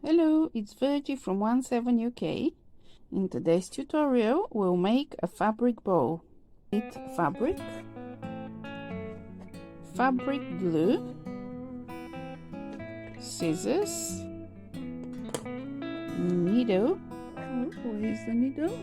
Hello, it's Verji from 17 UK. In today's tutorial, we'll make a fabric bow. Need fabric glue, scissors, needle. Where is the needle?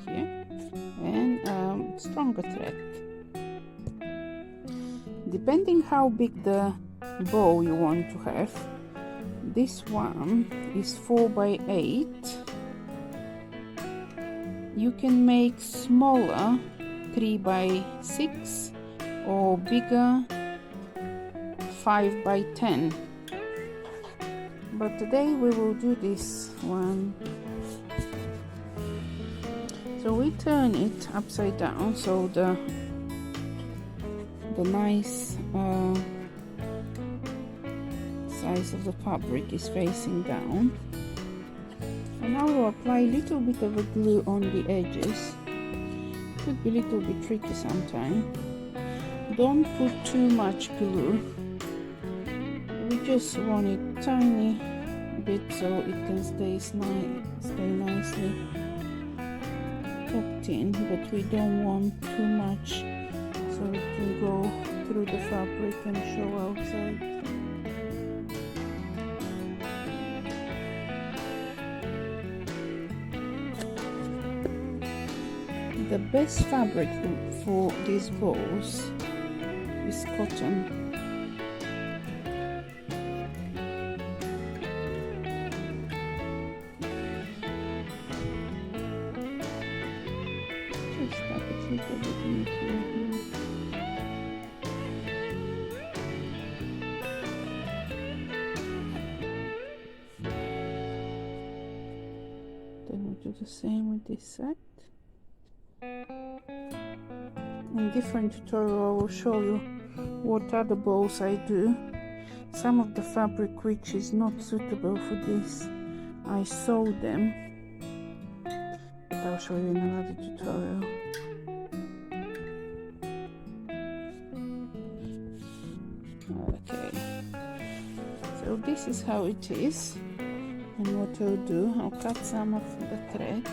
Here. And stronger thread. Depending how big the bow you want to have, this one is 4 by 8. You can make smaller 3 by 6 or bigger 5 by 10. But today we will do this one. So we turn it upside down so the nice size of the fabric is facing down, and now we'll apply a little bit of a glue on the edges. Could be a little bit tricky sometimes. Don't put too much glue. We just want it tiny bit so it can stay nicely tucked in, but we don't want too much so it can go through the fabric and show outside. The best fabric for these bows is cotton. Just tap it a little bit in here. Then we do the same with this side. In different tutorial I will show you what other bows I do. Some of the fabric which is not suitable for this, I sew them, but I'll show you in another tutorial. Okay, so this is how it is, and what I'll do, I'll cut some of the thread.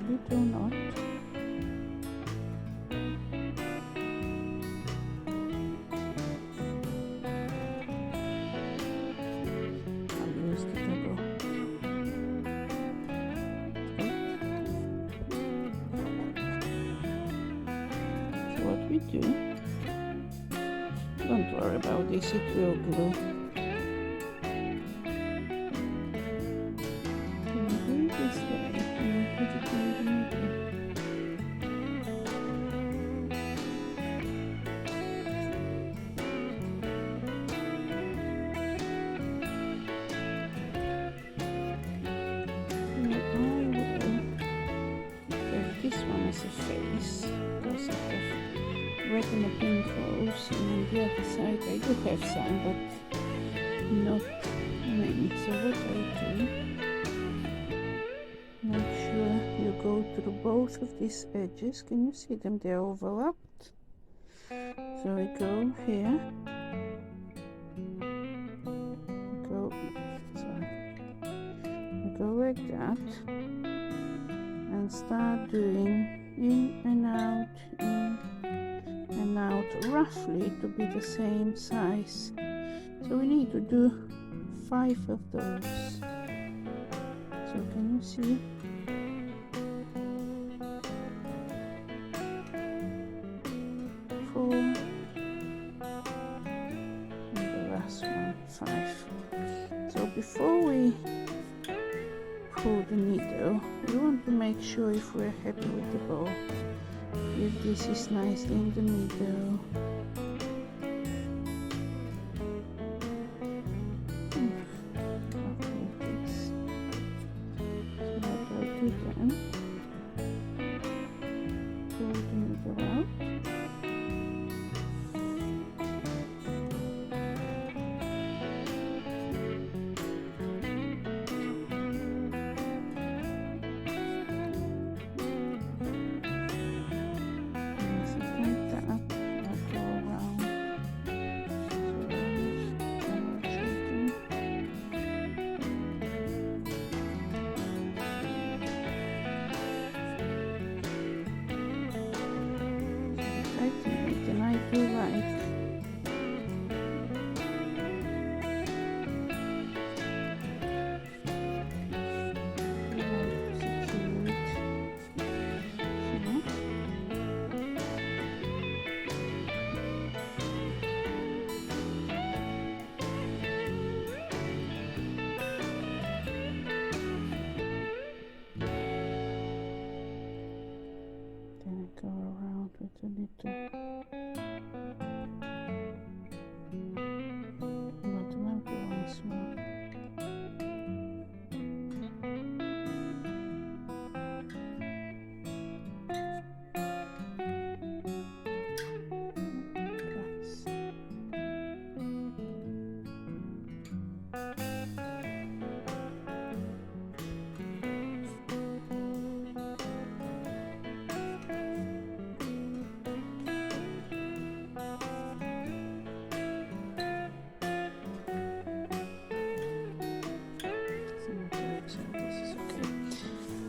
Little knot. I'll use the double. So what we do, don't worry about this, it will glue. This way and put it in the middle. And I will have this one as a face because I have red and pink rose, and on the other side I do have some, but not many. So what I do, make sure you go through both of these edges. Can you see them? They're overlapped. So we go here, go like that, and start doing in and out, roughly to be the same size. So we need to do 5 of those. So can you see? And the last one, 5. So before we pull the needle, we want to make sure if we're happy with the bow, if this is nicely in the middle.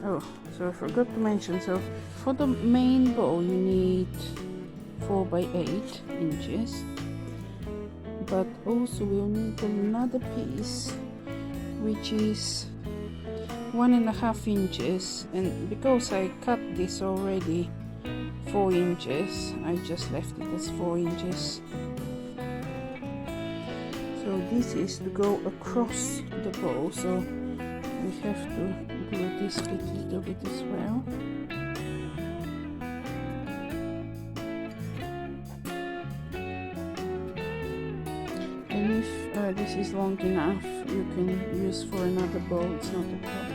Oh, so I forgot to mention, so for the main bow you need 4 by 8 inches, but also we'll need another piece which is 1.5 inches, and because I cut this already 4 inches, I just left it as 4 inches. So this is to go across the bow, so we have to glue this bit a little bit as well. And if this is long enough, you can use for another bow, it's not a problem.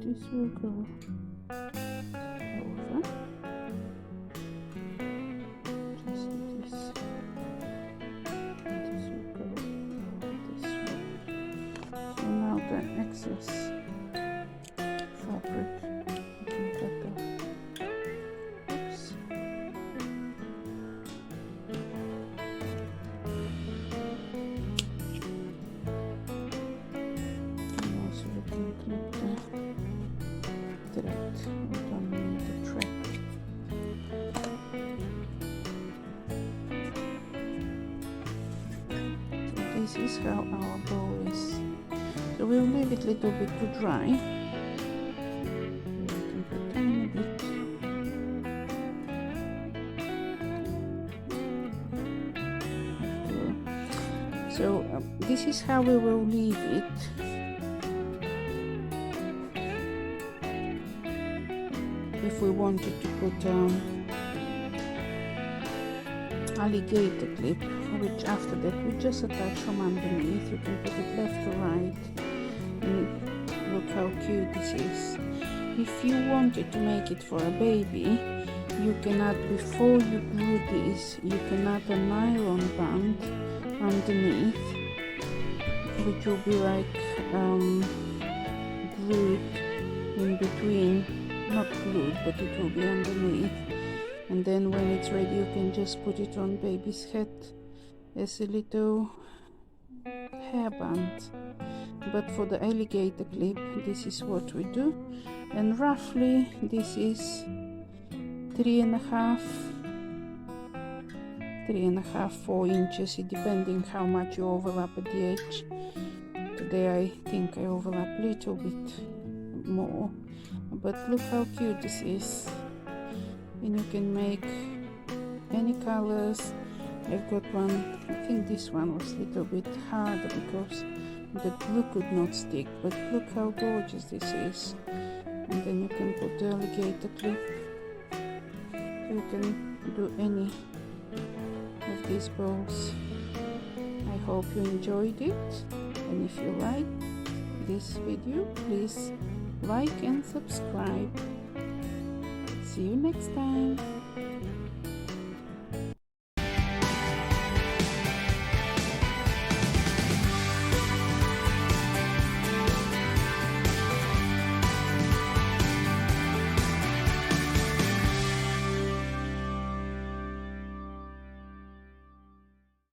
This will go over. Just this. And this will go over this way. So now the excess fabric you can cut off. Oops. And also we can clip the thread. We don't need the thread. So this is how our bow is. So we'll leave it a little bit to dry. We can put a tiny bit. So this is how we will leave it. If we wanted to put alligator clip, which after that we just attach from underneath. You can put it left or right. And look how cute this is. If you wanted to make it for a baby, you can add, before you glue this, you can add a nylon band underneath, which will be like glued in between. Not glued, but it will be underneath, and then when it's ready you can just put it on baby's head as a little hairband. But for the alligator clip, this is what we do, and roughly this is 3.5, 4 inches, depending how much you overlap at the edge. Today I think I overlap a little bit more. But look how cute this is, and you can make any colors. I've got one, I think this one was a little bit harder because the glue could not stick, but look how gorgeous this is. And then you can put the alligator clip. You can do any of these bows. I hope you enjoyed it, and if you like this video, please like and subscribe. See you next time.